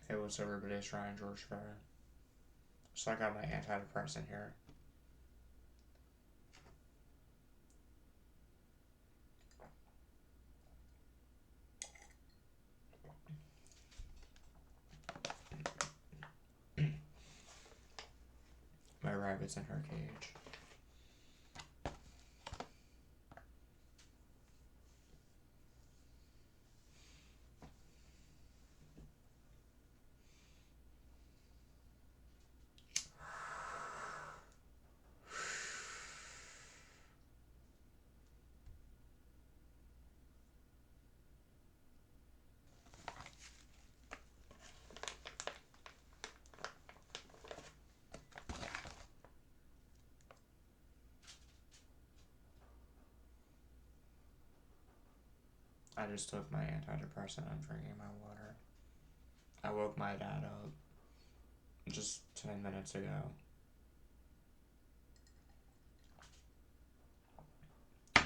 Hey, what's up, everybody? It's Ryan George Fair. So I got my antidepressant here. My rabbit's in her cage. I just took my antidepressant. I'm drinking my water. I woke my dad up just 10 minutes ago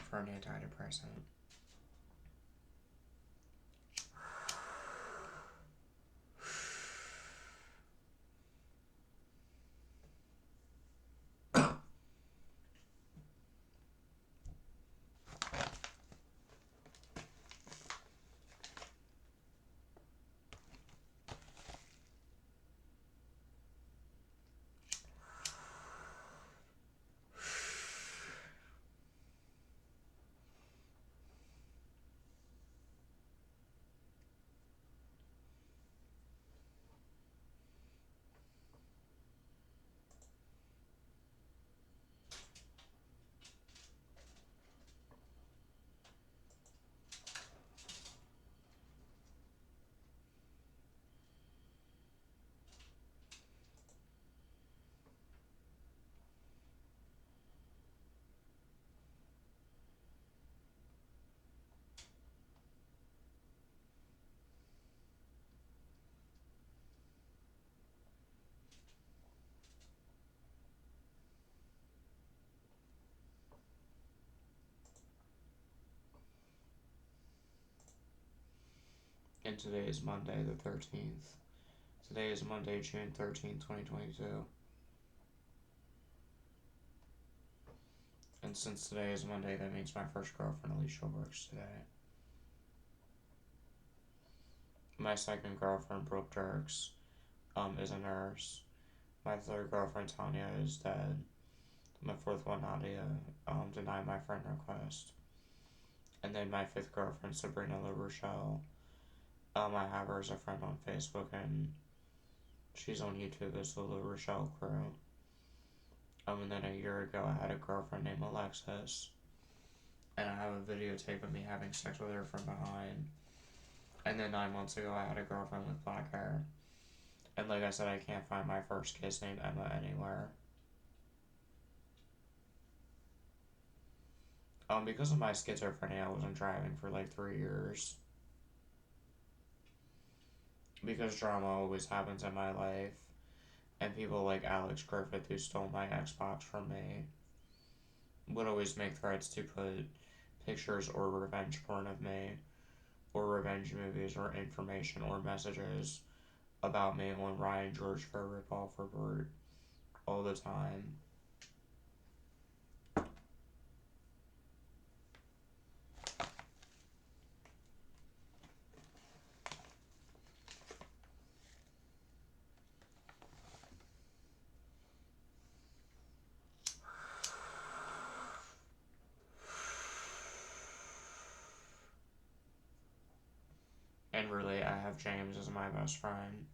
for an antidepressant. And today is Monday the 13th. Today is Monday, June 13th, 2022. And since today is Monday, that means my first girlfriend, Alicia, works today. My second girlfriend, Brooke Dirks, is a nurse. My third girlfriend, Tanya, is dead. My fourth one, Nadia, denied my friend request. And then my fifth girlfriend, Sabrina LaRochelle, I have her as a friend on Facebook, and she's on YouTube as the LaRochelle Crew. And then a year ago, I had a girlfriend named Alexis, and I have a videotape of me having sex with her from behind. And then 9 months ago, I had a girlfriend with black hair. And like I said, I can't find my first kiss named Emma anywhere. Because of my schizophrenia, I wasn't driving for like 3 years. Because drama always happens in my life. And people like Alex Griffith, who stole my Xbox from me, would always make threats to put pictures or revenge porn of me, or revenge movies, or information or messages about me on Ryan George for Ripoff Report all the time. And really, I have James as my best friend,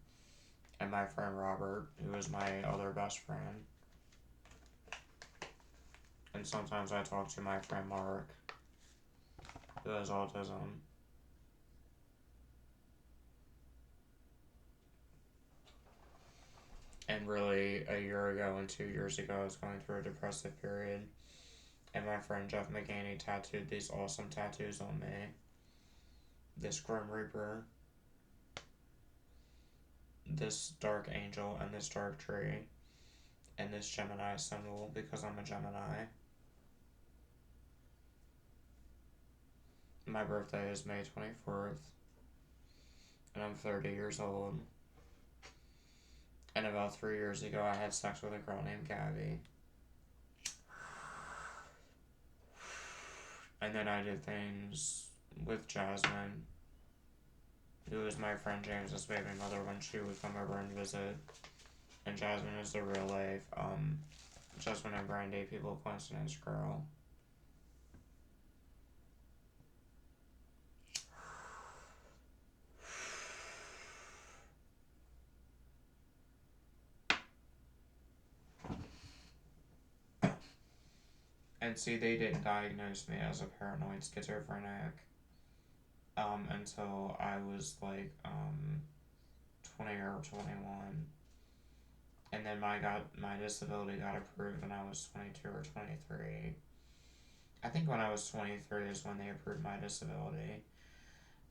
and my friend Robert, who is my other best friend. And sometimes I talk to my friend Mark, who has autism. And really, a year ago and 2 years ago, I was going through a depressive period, and my friend Jeff McGaney tattooed these awesome tattoos on me. This Grim Reaper, this Dark Angel, and this Dark Tree, and this Gemini symbol, because I'm a Gemini. My birthday is May 24th, and I'm 30 years old. And about 3 years ago, I had sex with a girl named Gabby. And then I did things with Jasmine, who was my friend James's baby mother when she would come over and visit. And Jasmine is the real life, Jasmine and Brandy, people coincidence girl. And see, they didn't diagnose me as a paranoid schizophrenic until I was like 20 or 21. And then my disability got approved when I was 22 or 23. I think when I was 23 is when they approved my disability.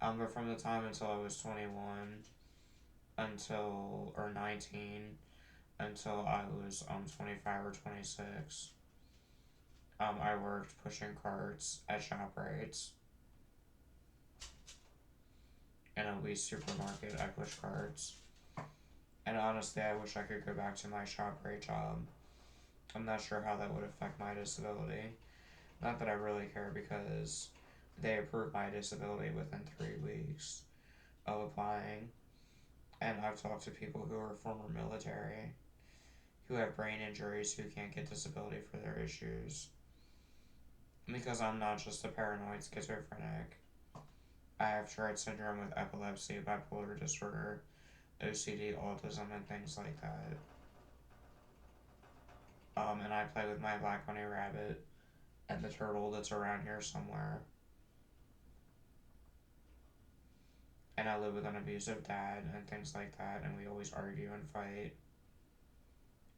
But from the time until I was 21 or 19 until I was 25 or 26, I worked pushing carts at ShopRites. In a wee supermarket, I pushed carts. And honestly, I wish I could go back to my ShopRite job. I'm not sure how that would affect my disability. Not that I really care, because they approved my disability within 3 weeks of applying. And I've talked to people who are former military, who have brain injuries, who can't get disability for their issues. Because I'm not just a paranoid schizophrenic. I have Tourette syndrome with epilepsy, bipolar disorder, OCD, autism, and things like that. And I play with my black bunny rabbit and the turtle that's around here somewhere. And I live with an abusive dad and things like that, and we always argue and fight.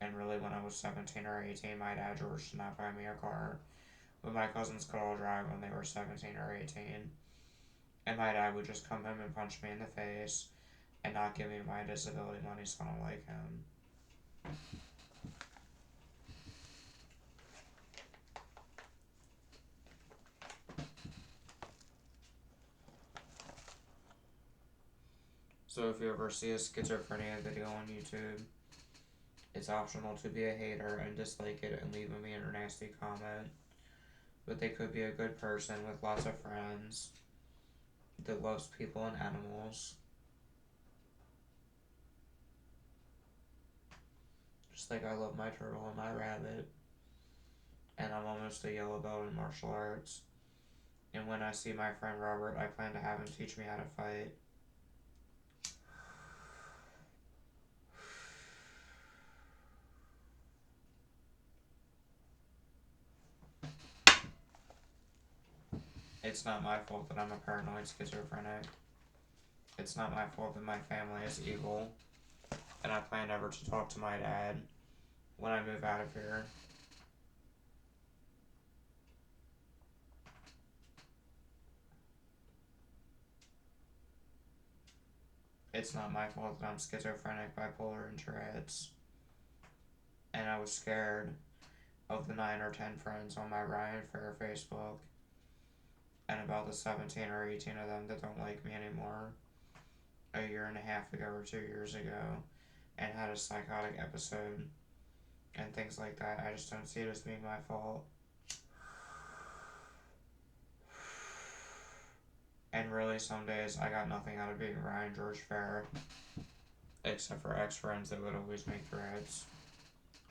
And really, when I was 17 or 18, my dad George did not buy me a car. But my cousins could all drive when they were 17 or 18. And my dad would just come home and punch me in the face and not give me my disability money, so I don't like him. So if you ever see a schizophrenia video on YouTube, it's optional to be a hater and dislike it and leave a mean or nasty comment. But they could be a good person with lots of friends that loves people and animals. Just like I love my turtle and my rabbit. And I'm almost a yellow belt in martial arts. And when I see my friend Robert, I plan to have him teach me how to fight. It's not my fault that I'm a paranoid schizophrenic. It's not my fault that my family is evil. And I plan never to talk to my dad when I move out of here. It's not my fault that I'm schizophrenic, bipolar, and Tourette's. And I was scared of the 9 or 10 friends on my Ryan Fair Facebook, and about the 17 or 18 of them that don't like me anymore, a year and a half ago or 2 years ago, and had a psychotic episode, and things like that. I just don't see it as being my fault. And really, some days I got nothing out of being Ryan George Fair, except for ex-friends that would always make threads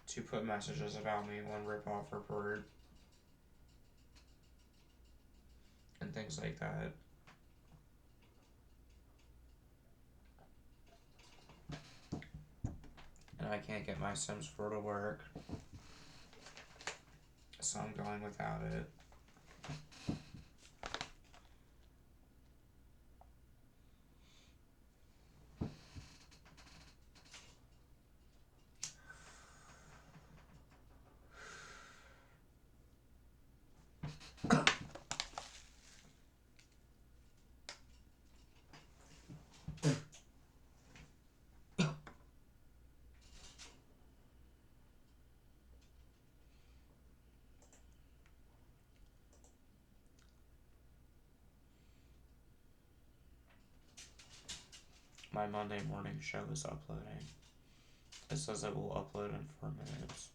to put messages about me on Ripoff Report and things like that. And I can't get my Sims 4 to work, so I'm going without it. My Monday morning show is uploading. It says it will upload in 4 minutes.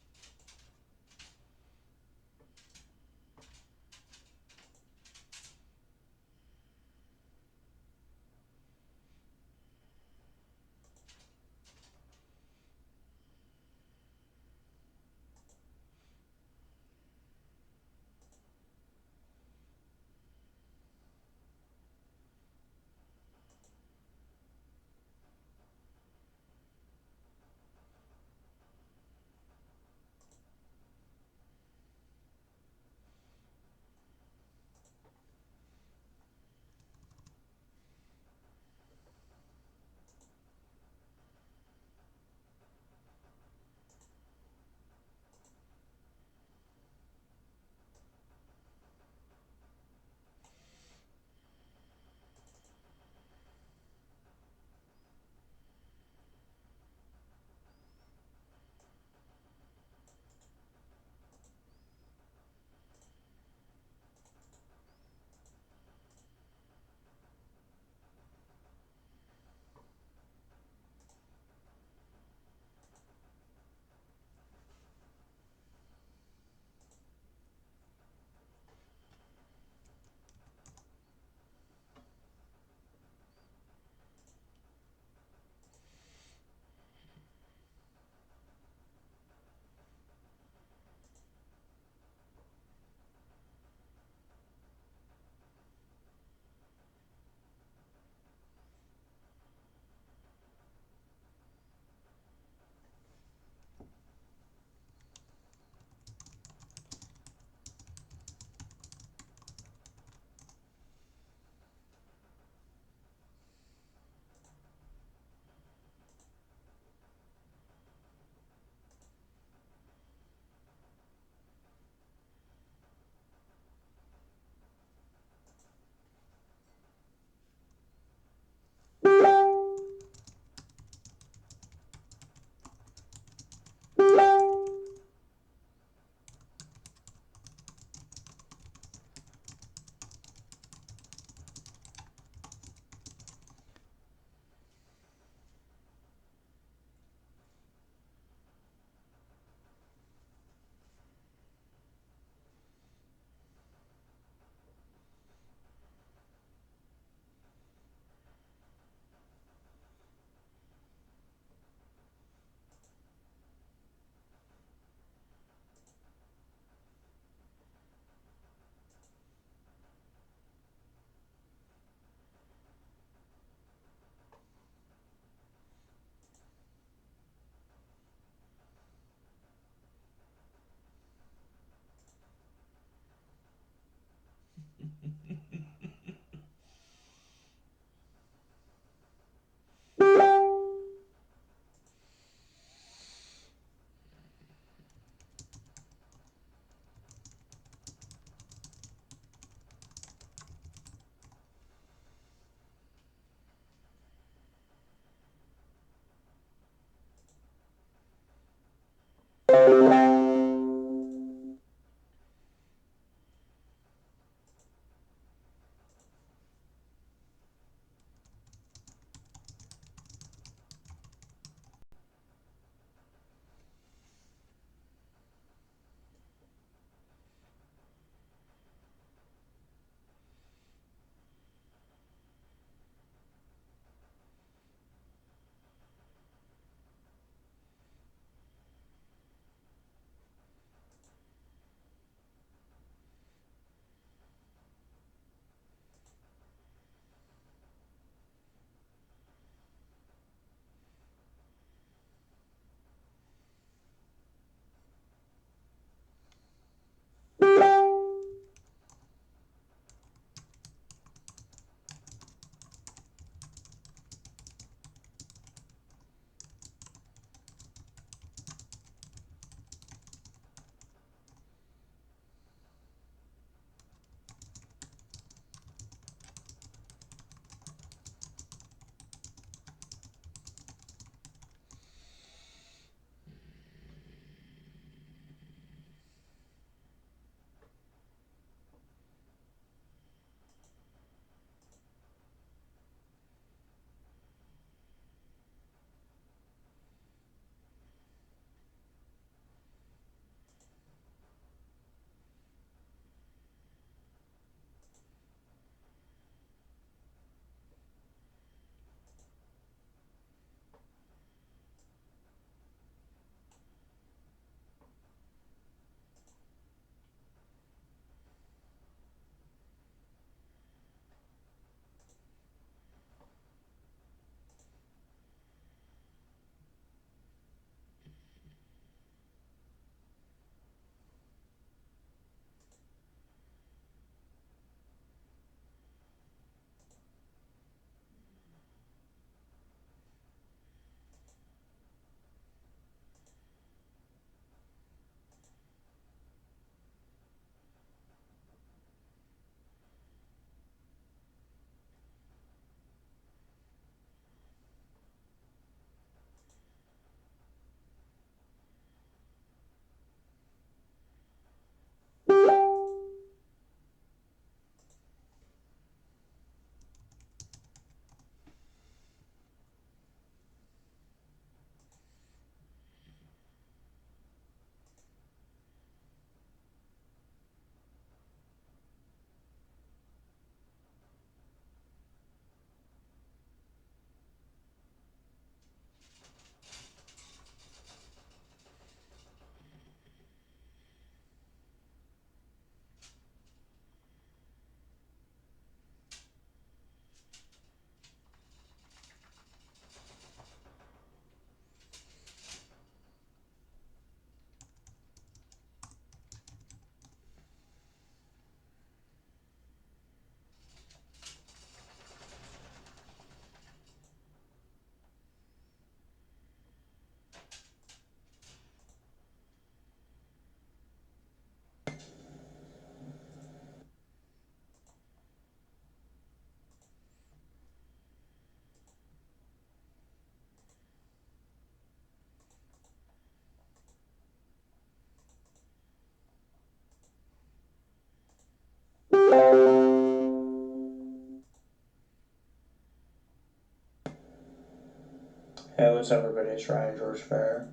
Hey, what's up, everybody? It's Ryan George Fair.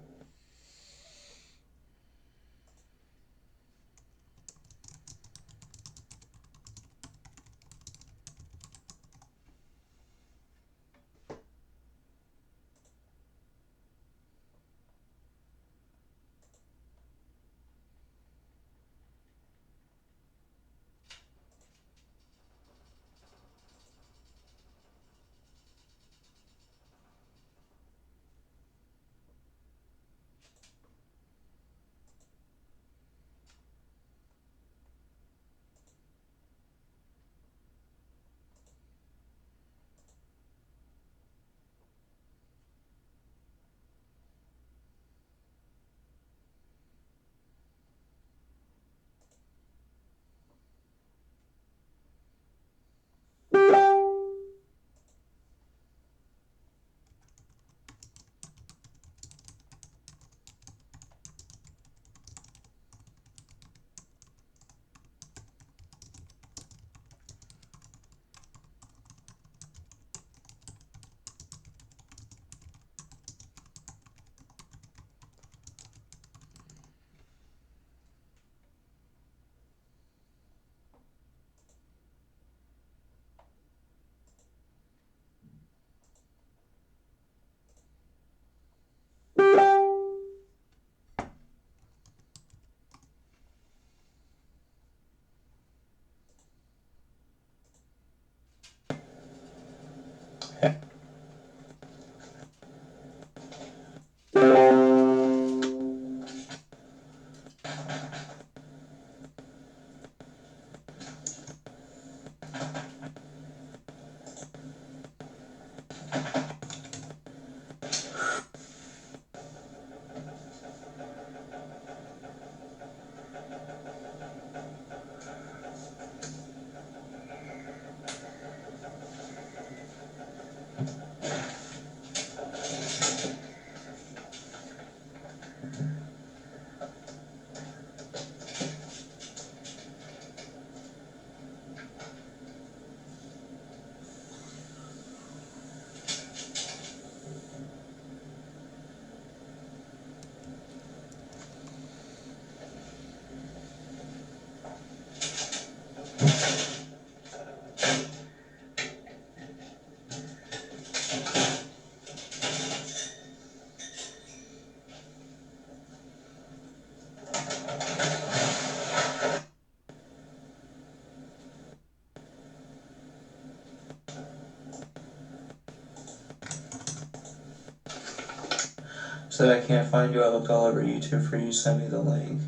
Said I can't find you. I looked all over YouTube for you. Send me the link,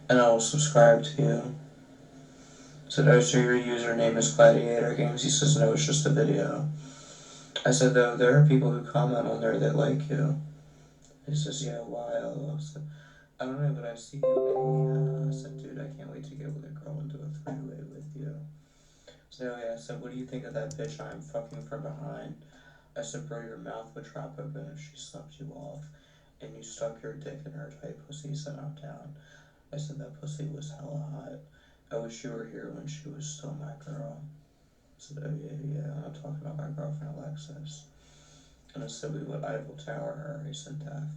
and I will subscribe to you. Said, oh, so your username is Gladiator Games? He says, no, it's just a video. I said, though, there are people who comment on there that like you. He says, yeah, why? I said, I don't know, but I see you. I said, dude, I can't wait to get with a girl and do a three-way with you. So, yeah, I said, what do you think of that bitch I'm fucking from behind? I said, bro, your mouth would drop open if she sucked you off and you stuck your dick in her tight pussy. He said, I'm down. I said, that pussy was hella hot. I wish you were here when she was still my girl. I said, oh, yeah, I'm talking about my girlfriend, Alexis. And I said, I will tower her. He said, death.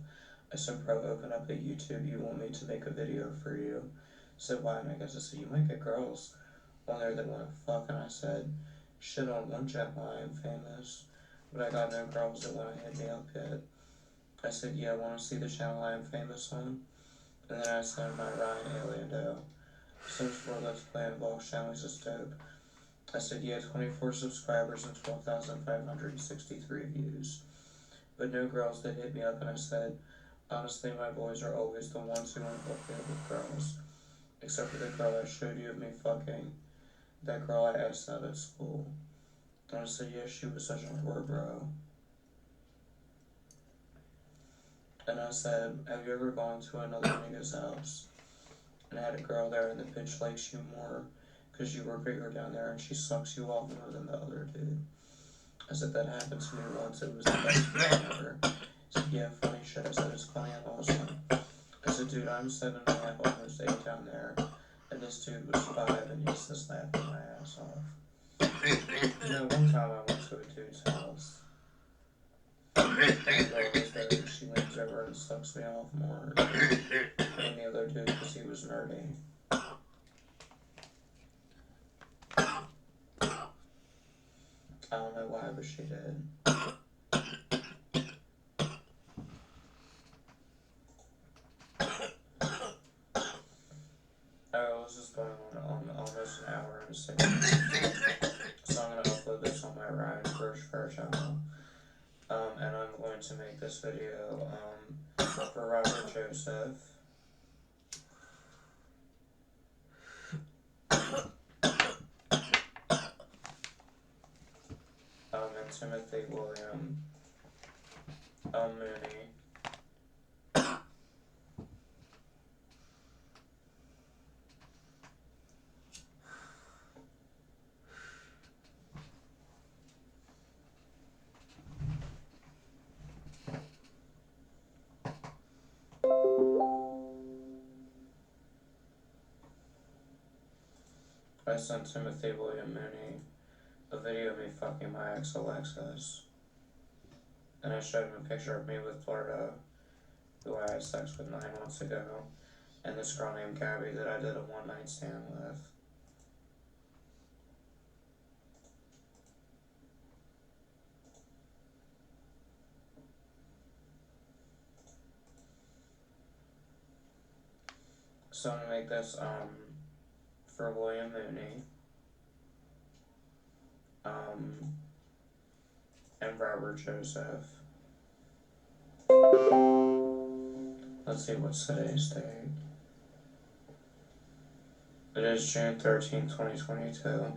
I said, bro, open up a YouTube. You want me to make a video for you? I said, why? And I guess I said, you might get girls on there that want to fuck. And I said, shit, on one channel I am famous, but I got no girls that want to hit me up yet. I said, yeah, I want to see the channel I am famous on. And then I said, my Ryan Aliendo. Search for Let's Play and Vlog channel is just dope. I said, yeah, 24 subscribers and 12,563 views. But no girls that hit me up, and I said, honestly, my boys are always the ones who want to hook me up with girls. Except for the girl I showed you of me fucking. That girl I asked out at school. And I said, yeah, she was such a whore, bro. And I said, have you ever gone to another nigga's house and had a girl there and the bitch likes you more because you were bigger down there and she sucks you off more than the other dude? I said, that happened to me once. It was the best thing ever. He said, yeah, funny shit. I said, it's funny and awesome. I said, dude, I'm 7.5, almost 8 down there, and this dude was 5 and he's just laughing my ass off. You know, one time I went to a dude's house. And there was YouTuber sucks me off more than any other dude because he was nerdy. I don't know why, but she did. I was just going on almost an hour and 6 minutes. So I'm going to upload this on my Ryan First channel. And I'm going to make this video for Robert Joseph. And Timothy William Mooney. I sent Timothy William Mooney a video of me fucking my ex Alexis. And I showed him a picture of me with Florida, who I had sex with 9 months ago, and this girl named Gabby that I did a one-night stand with. So I'm gonna make this for William Mooney and Robert Joseph. Let's see what's today's date. It is June 13, 2022.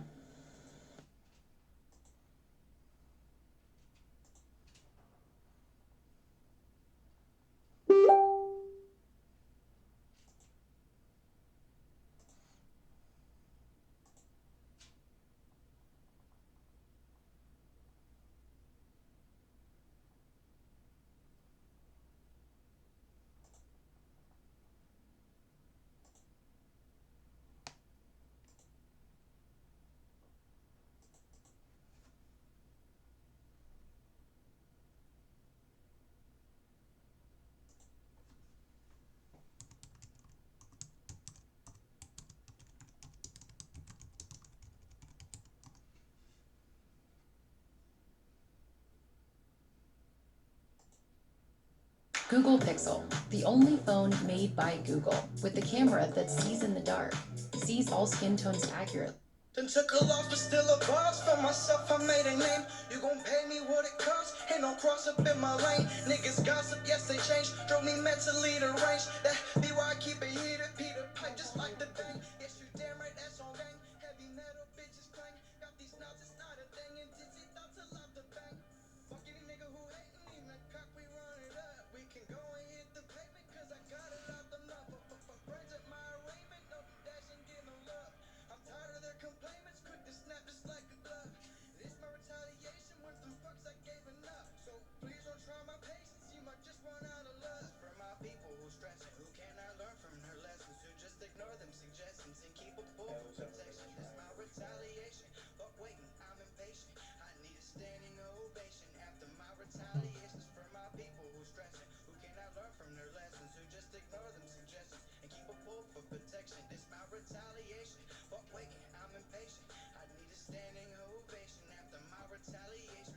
Google Pixel, the only phone made by Google, with the camera that sees in the dark, sees all skin tones accurately. Then took a loss, but still a boss. For myself, I made a name. You gon' pay me what it costs. Ain't no cross up in my lane. Niggas gossip, yes they change. Drove me mentally deranged. That be why I keep it heated. Peter pipe just like the bang. Yes, you damn right, that's on gang. Heavy metal bitches clang. Got these knots, it's not a thing. And dizzy thoughts a lot to bang. Fuck any nigga who hatin', in the cock we run it up. We can go and hit the pavement, cause I got it out the mouth. Friends at my arraignment, no dash and get no love. I'm tired of their complaints, quick to snap just like a glove. This my retaliation with them fucks I gave enough. So please don't try my patience, you might just run out of love. For my people who stressing, who cannot learn from their lessons, who just ignore them suggestions and keep a full protection. This my retaliation, but waiting, I'm impatient. I need a standing ovation after my retaliations. For my people who stressing, who cannot learn from their lessons, who just ignore them suggestions and keep a full for protection. This my retaliation, but waiting, I'm impatient. I need a standing ovation after my retaliation.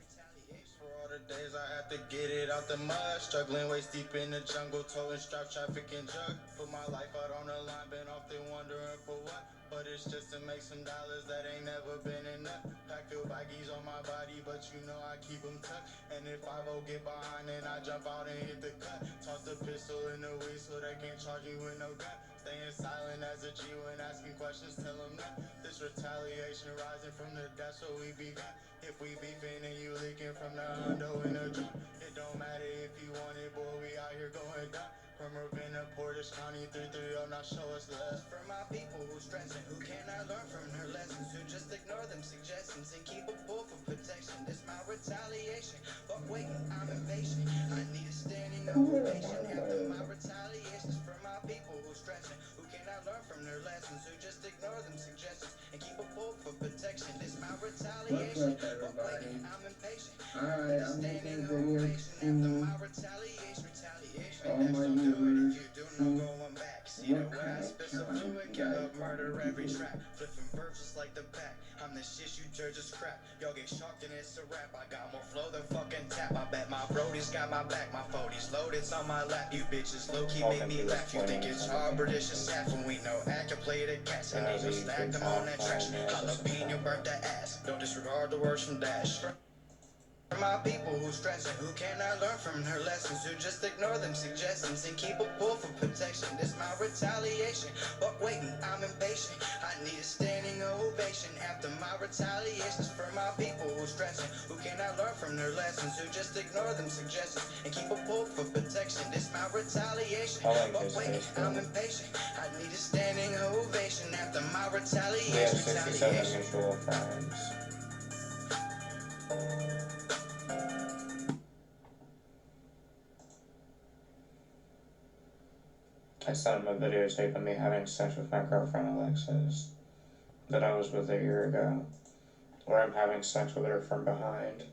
For all the days I had to get it out the mud, struggling waist deep in the jungle, towing strap traffic and drug. Put my life out on the line, been often wondering for what, but it's just to make some dollars that ain't never been enough. Pack the baggies on my body, but you know I keep them tucked. And if I go get behind, then I jump out and hit the cut. Toss the pistol in the weed so they can't charge you with no gun. Staying silent as a G when asking questions, tell them that this retaliation rising from the depths so we begun. If we beefing and you leaking from the hundo in the drum, it don't matter if you want it, boy, we out here going dumb. From Ravenna, Portage County, 330, now show us love. For my people who stressing, who cannot learn from their lessons, who just ignore them suggestions and keep a full for protection. This my retaliation, but waiting, I'm impatient. I need a standing ovation after my retaliations. For my people who stressing, who cannot learn from their lessons, who just ignore them suggestions and keep a full for protection. This my retaliation, but waiting, I'm impatient. Alright, I'm making a video. After my retaliation. the shit you judge is crap. Y'all get shocked and it's a rap. I got more flow than fucking tap. I bet my brodies got my back. My 40s loaded, it's on my lap. You bitches low-key make me laugh. You think it's hard, British is sap. When we know act and play the cats. And even stack them on that trash. Jalapeno burnt that ass. Don't disregard the words from Dash. For my people who stressing, who cannot learn from her lessons, who just ignore them suggestions and keep a pull for protection. This my retaliation, but waiting, I'm impatient. I need a standing ovation after my retaliations. For my people who stressing, who cannot learn from their lessons, who just ignore them suggestions and keep a pull for protection. This my retaliation, but waiting, I'm impatient. I need a standing ovation after my retaliation. We have 67 mutual friends. I sent him a videotape of me having sex with my girlfriend Alexis that I was with a year ago, where I'm having sex with her from behind.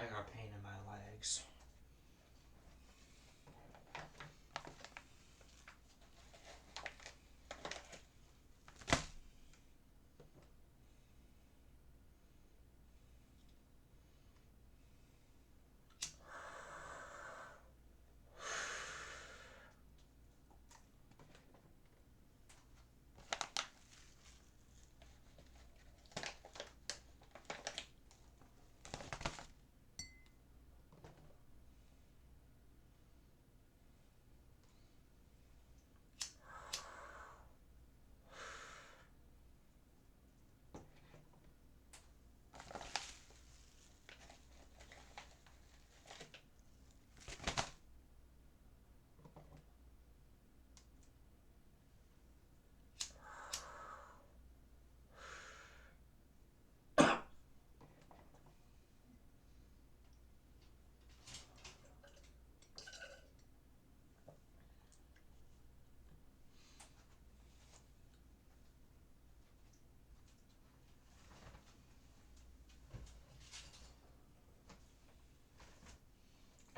I got pain in my legs.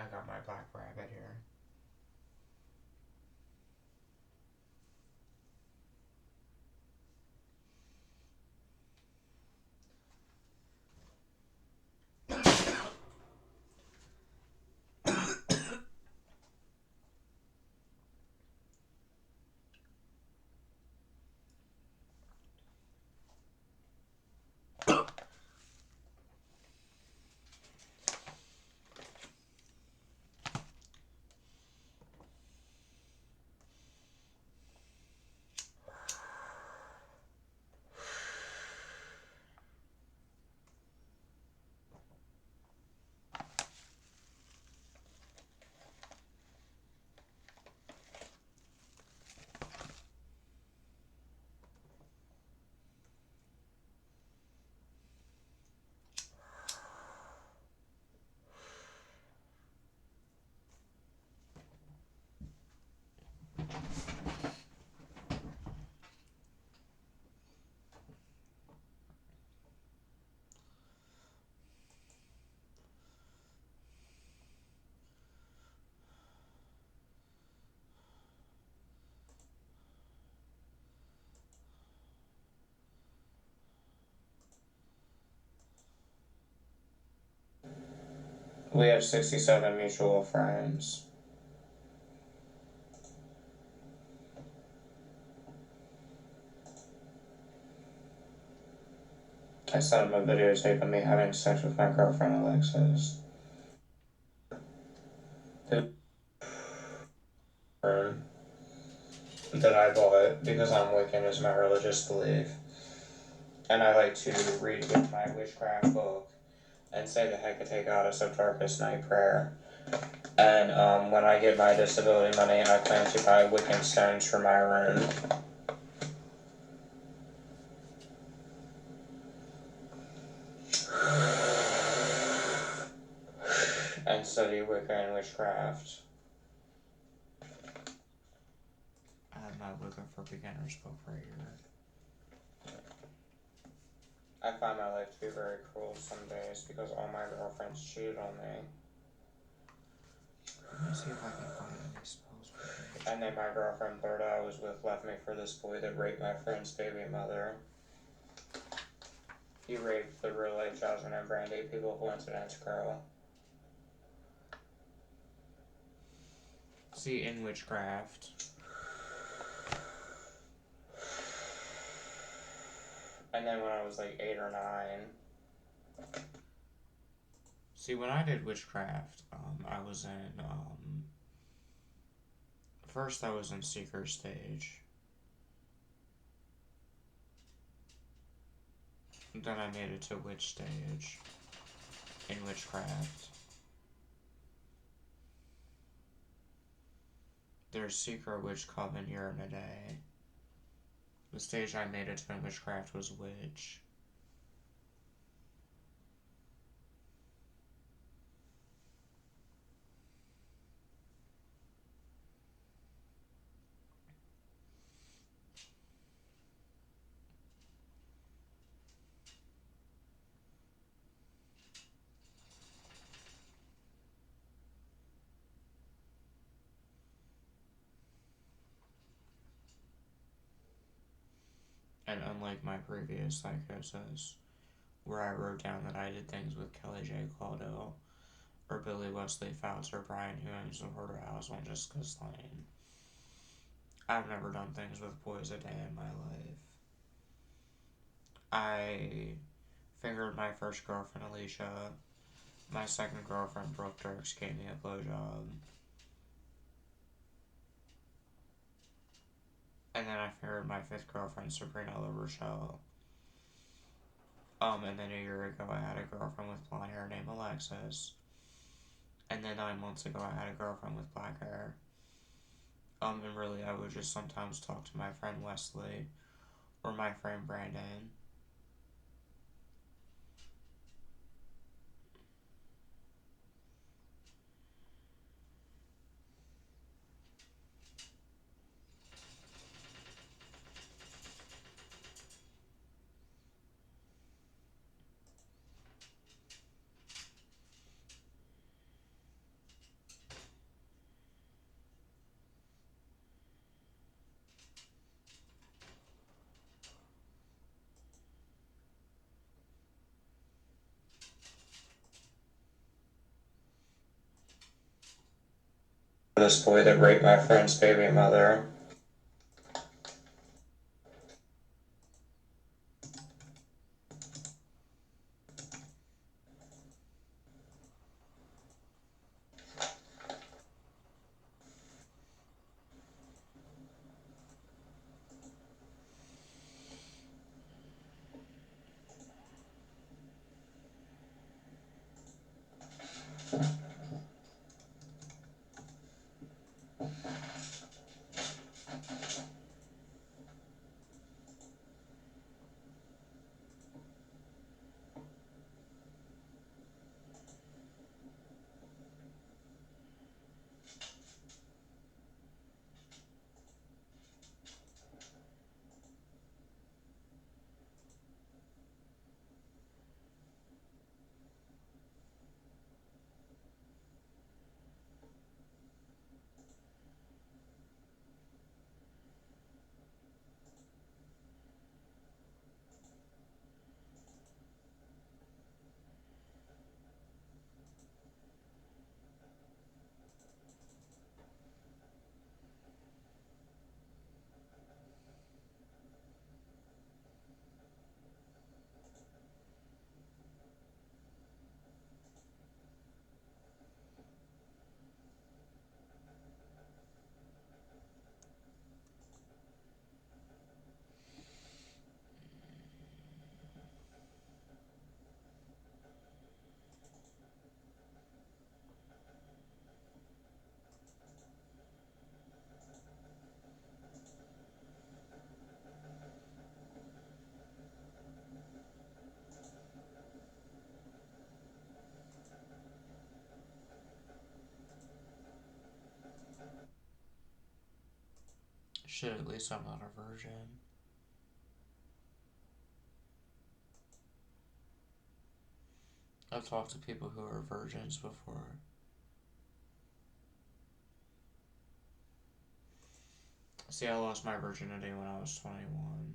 I got my black rabbit here. We have 67 mutual friends. I sent him a videotape of me having sex with my girlfriend Alexis. That I bought because I'm Wiccan is my religious belief. And I like to read with my witchcraft book and say the Hecate Goddess of Darkest Night prayer. And when I get my disability money, I plan to buy Wiccan stones for my room. And study Wicca and witchcraft. I have my Wicca for Beginners book right here. I find my life to be very cruel some days because all my girlfriends cheated on me. Let me see if I can find any spells for me. And then my girlfriend Berta I was with left me for this boy that raped my friend's baby mother. He raped the real life Jasmine and Brandy, people coincidence girl. See, in witchcraft. And then when I was like 8 or 9. See, when I did witchcraft, I was in, first I was in Seeker stage. Then I made it to witch stage in witchcraft. There's Seeker, Witch, Coven, Urine a Day. The stage I made it to in witchcraft was witch. And unlike my previous psychosis, where I wrote down that I did things with Kelly J. Claudio, or Billy Wesley Fouts, or Brian Humes, or Porterhouse on Jessica's Lane, I've never done things with boys a day in my life. I fingered my first girlfriend, Alicia. My second girlfriend, Brooke Dirks, gave me a blowjob. And then I fingered my fifth girlfriend, Sabrina La Rochelle. And then a year ago, I had a girlfriend with blonde hair named Alexis. And then 9 months ago, I had a girlfriend with black hair. And really, I would just sometimes talk to my friend Wesley or my friend Brandon. This boy that raped my friend's baby mother. Shit, at least I'm not a virgin. I've talked to people who are virgins before. See, I lost my virginity when I was 21.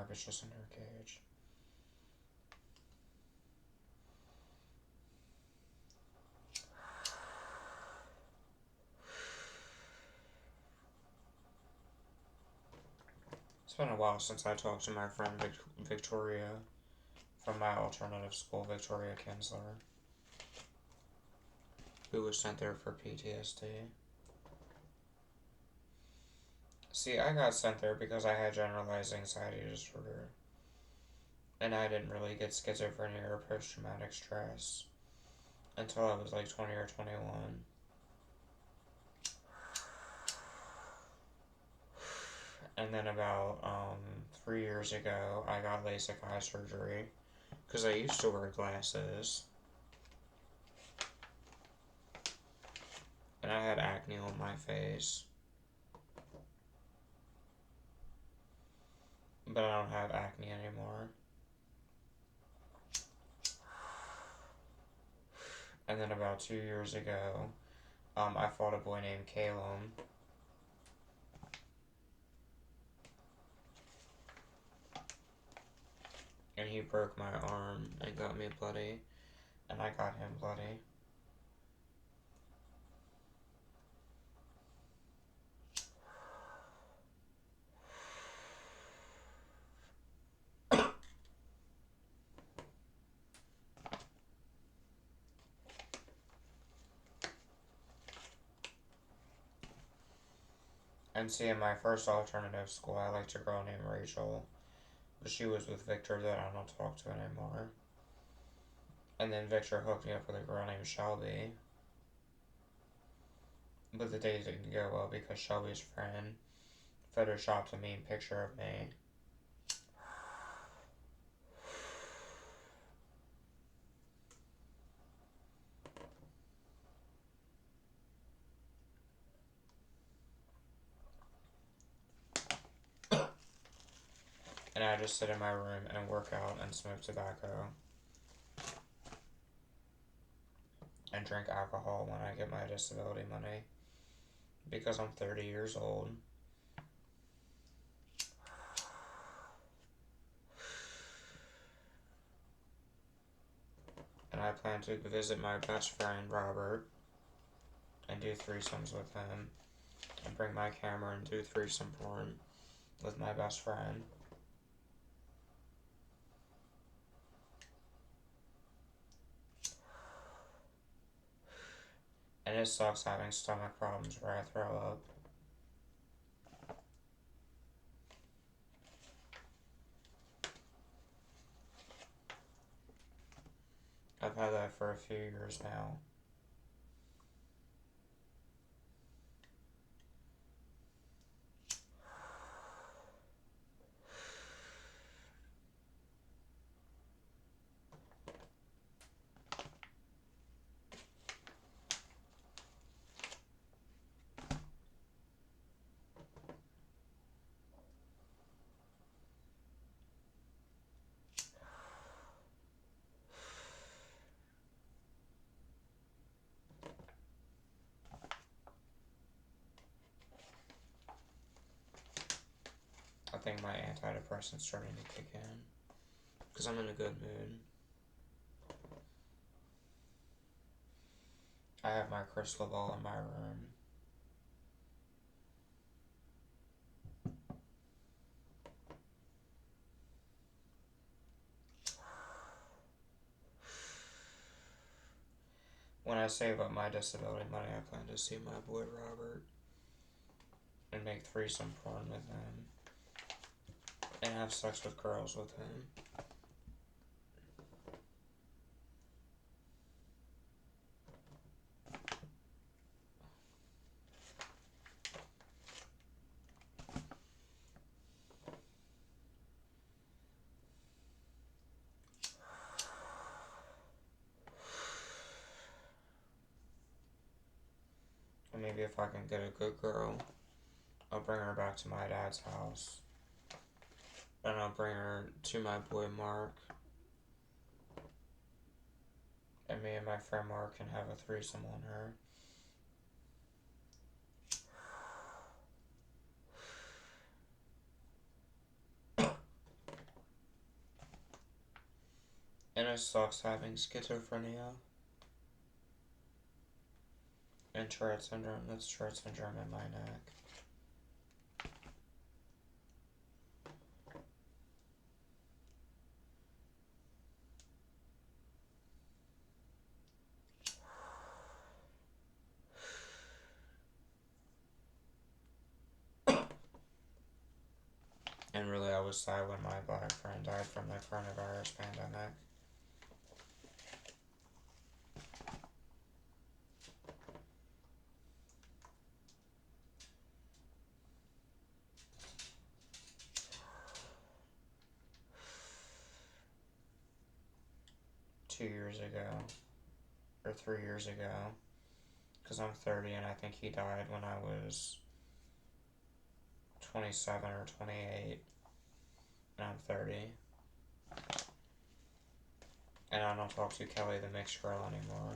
Mark is just in her cage. It's been a while since I talked to my friend Victoria from my alternative school, Victoria Kinsler, who was sent there for PTSD. See, I got sent there because I had generalized anxiety disorder, and I didn't really get schizophrenia or post-traumatic stress until I was like 20 or 21. And then about 3 years ago, I got LASIK eye surgery because I used to wear glasses, and I had acne on my face, but I don't have acne anymore. And then about 2 years ago, I fought a boy named Calum, and he broke my arm and got me bloody, and I got him bloody. And see, in my first alternative school, I liked a girl named Rachel, but she was with Victor that I don't talk to anymore. And then Victor hooked me up with a girl named Shelby, but the date didn't go well because Shelby's friend photoshopped a mean picture of me. And I just sit in my room and work out and smoke tobacco and drink alcohol when I get my disability money because I'm 30 years old. And I plan to visit my best friend Robert and do threesomes with him and bring my camera and do threesome porn with my best friend. And it sucks having stomach problems where I throw up. I've had that for a few years now. I think my antidepressant's starting to kick in because I'm in a good mood. I have my crystal ball in my room. When I save up my disability money, I plan to see my boy Robert and make threesome porn with him and have sex with girls with him. And maybe if I can get a good girl, I'll bring her back to my dad's house. And I'll bring her to my boy Mark. And me and my friend Mark can have a threesome on her. And it sucks having schizophrenia and Tourette syndrome. That's Tourette syndrome in my neck. And really, I was sad when my black friend died from the coronavirus pandemic. Or 3 years ago. Because I'm 30 and I think he died when I was 27 or 28. And I'm 30. And I don't talk to Kelly the mixed girl anymore.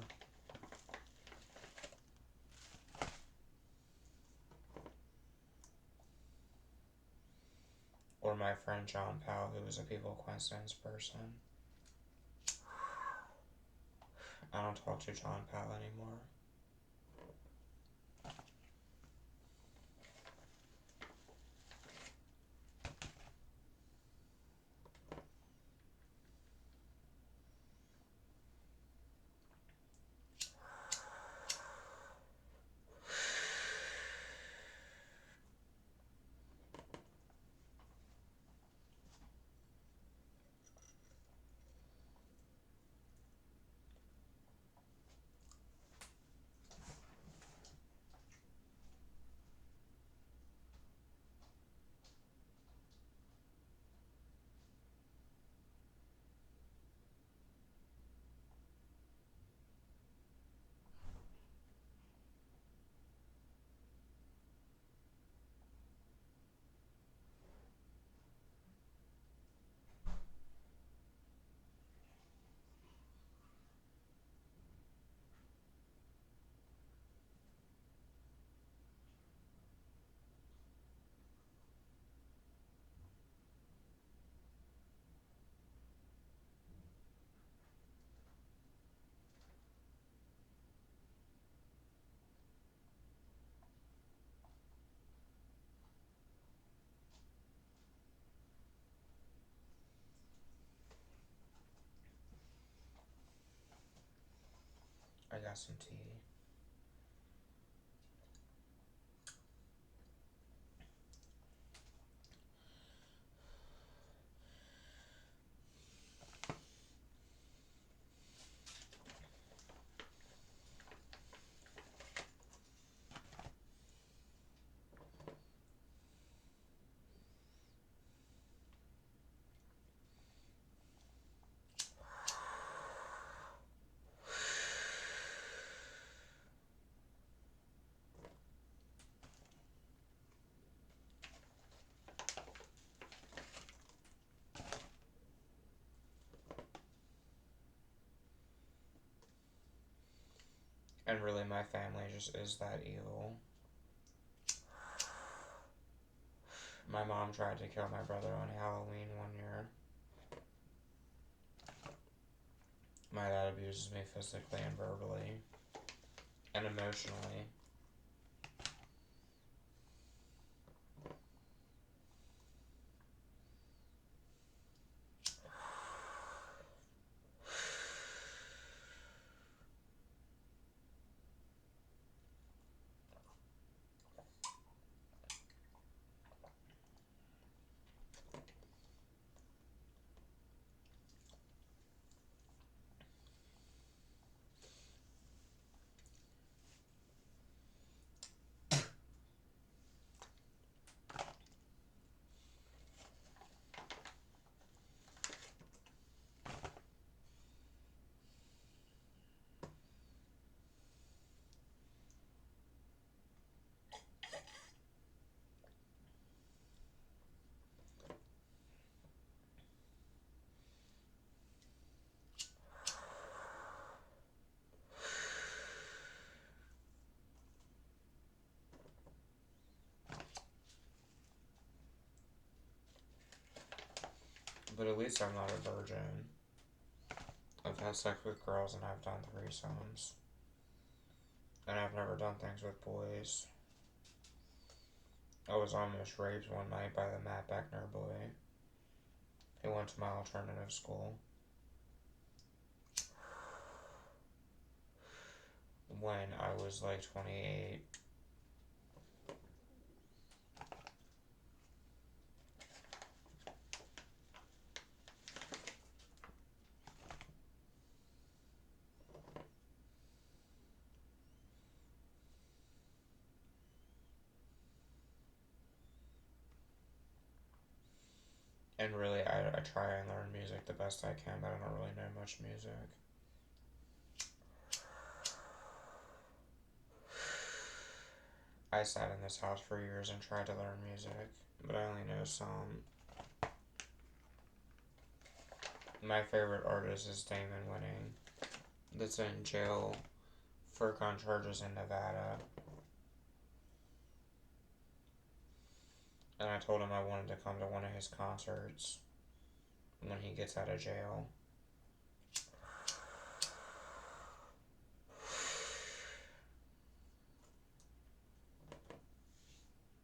Or my friend John Powell, who was a people coincidence person. I don't talk to John Powell anymore. I got some tea. And really, my family just is that evil. My mom tried to kill my brother on Halloween one year. My dad abuses me physically and verbally. And emotionally. But at least I'm not a virgin. had sex with girls and I've done threesomes. And I've never done things with boys. I was almost raped one night by the Matt Beckner boy. He went to my alternative school. When I was like 28. And really, I try and learn music the best I can, but I don't really know much music. I sat in this house for years and tried to learn music, but I only know some. My favorite artist is Damon Winning, that's in jail for gun charges in Nevada. And I told him I wanted to come to one of his concerts when he gets out of jail.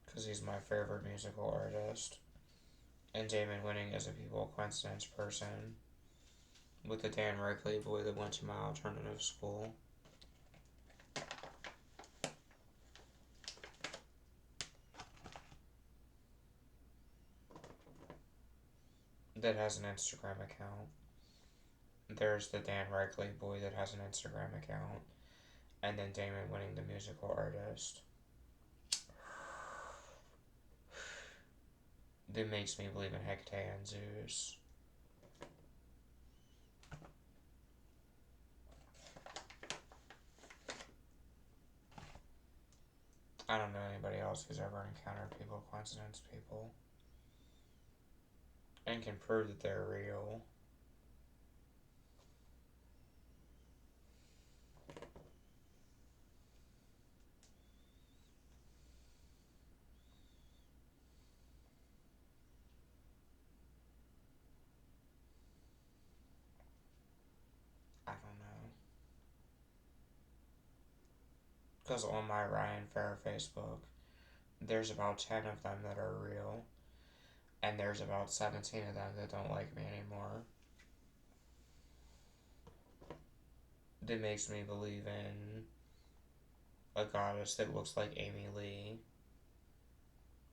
Because he's my favorite musical artist. And Damon Winning is a people coincidence person with the Dan Reichley boy that went to my alternative school. That has an Instagram account. There's the Dan Reichley boy that has an Instagram account. And then Damon Winning, the musical artist. That makes me believe in Hecate and Zeus. I don't know anybody else who's ever encountered people coincidence people and can prove that they're real. I don't know. Because on my Ryan Fair Facebook, there's about 10 of them that are real, and there's about 17 of them that don't like me anymore. That makes me believe in a goddess that looks like Amy Lee,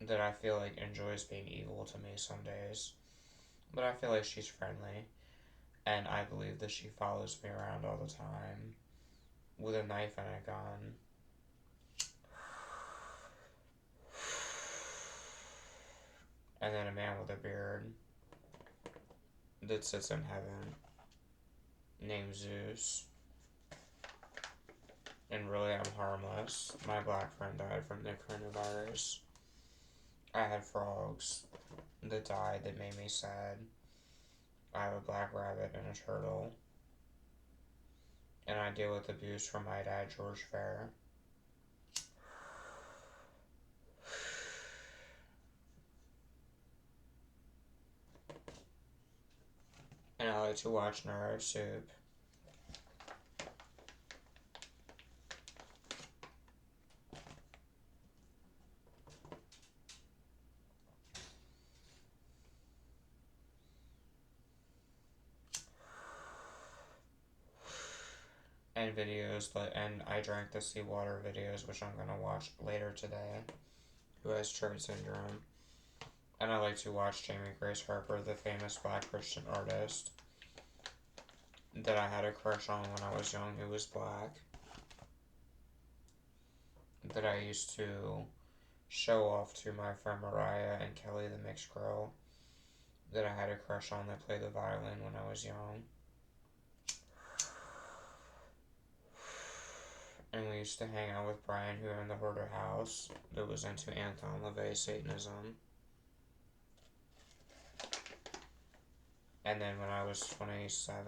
that I feel like enjoys being evil to me some days, but I feel like she's friendly, and I believe that she follows me around all the time with a knife and a gun. And then a man with a beard that sits in heaven named Zeus. And really, I'm harmless. My black friend died from the coronavirus. I had frogs that died that made me sad. I have a black rabbit and a turtle. And I deal with abuse from my dad, George Fair. And I like to watch Neuro Soup. And videos, and I drank the seawater videos, which I'm gonna watch later today, who has Tourette syndrome. And I like to watch Jamie Grace Harper, the famous black Christian artist that I had a crush on when I was young, who was black, that I used to show off to my friend Mariah and Kelly, the mixed girl, that I had a crush on that played the violin when I was young. And we used to hang out with Brian, who owned the Hoarder House, that was into Anton LaVey Satanism. And then when I was 27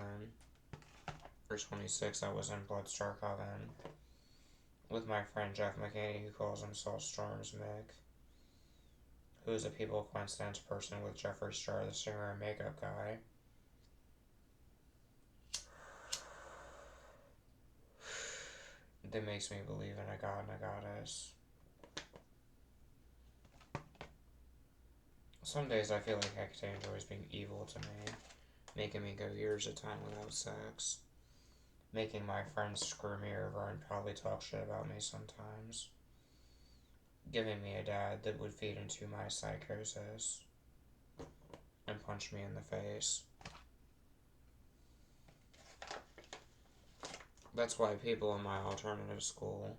or 26, I was in Bloodstar Coven with my friend Jeff McKinney, who calls himself Storms Mick, who is a people coincidence person with Jeffree Star, the singer and makeup guy. that makes me believe in a god and a goddess. Some days I feel like Hecate enjoys being evil to me, making me go years of time without sex, making my friends screw me over and probably talk shit about me sometimes, giving me a dad that would feed into my psychosis and punch me in the face. That's why people in my alternative school,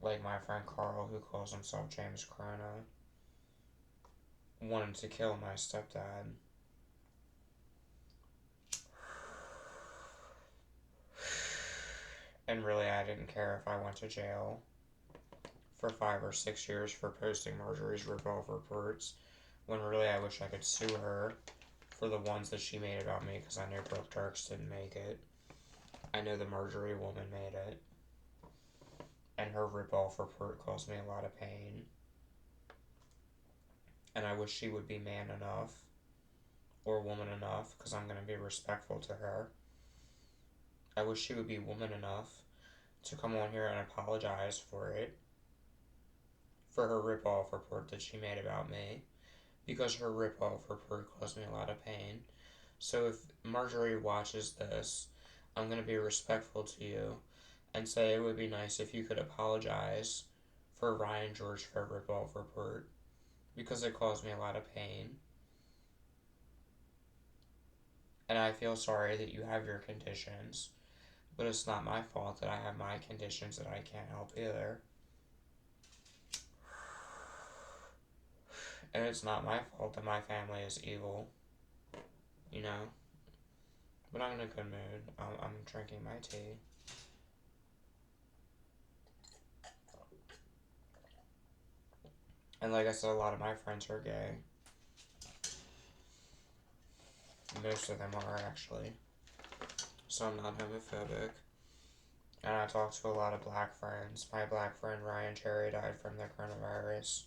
like my friend Carl, who calls himself James Corona, wanted to kill my stepdad. And really, I didn't care if I went to jail for 5 or 6 years for posting Marjorie's Ripoff Reports, when really I wish I could sue her for the ones that she made about me, because I know Brooke Turks didn't make it. I know the Marjorie woman made it. And her Ripoff Report caused me a lot of pain. And I wish she would be man enough, or woman enough, because I'm going to be respectful to her. I wish she would be woman enough to come on here and apologize for it, for her Ripoff Report that she made about me, because her Ripoff Report caused me a lot of pain. So if Marjorie watches this, I'm going to be respectful to you and say it would be nice if you could apologize for Ryan George for Ripoff Report, because it caused me a lot of pain. And I feel sorry that you have your conditions, but it's not my fault that I have my conditions that I can't help either. And it's not my fault that my family is evil, you know? But I'm in a good mood. I'm drinking my tea. And like I said, a lot of my friends are gay. Most of them are, actually. So I'm not homophobic. And I talk to a lot of black friends. My black friend Ryan Cherry died from the coronavirus.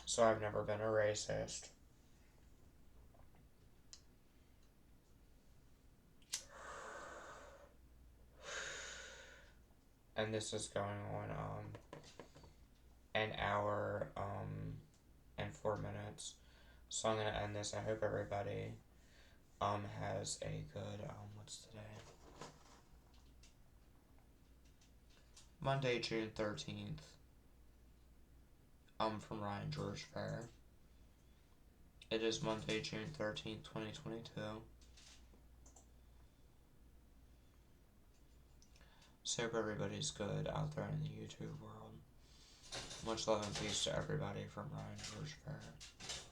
So I've never been a racist. And this is going on an hour and 4 minutes. So I'm gonna end this. I hope everybody has a good what's today? Monday, June 13th. From Ryan George Fair. It is Monday, June 13th, 2022. So hope everybody's good out there in the YouTube world. Much love and peace to everybody from Ryan George Fair.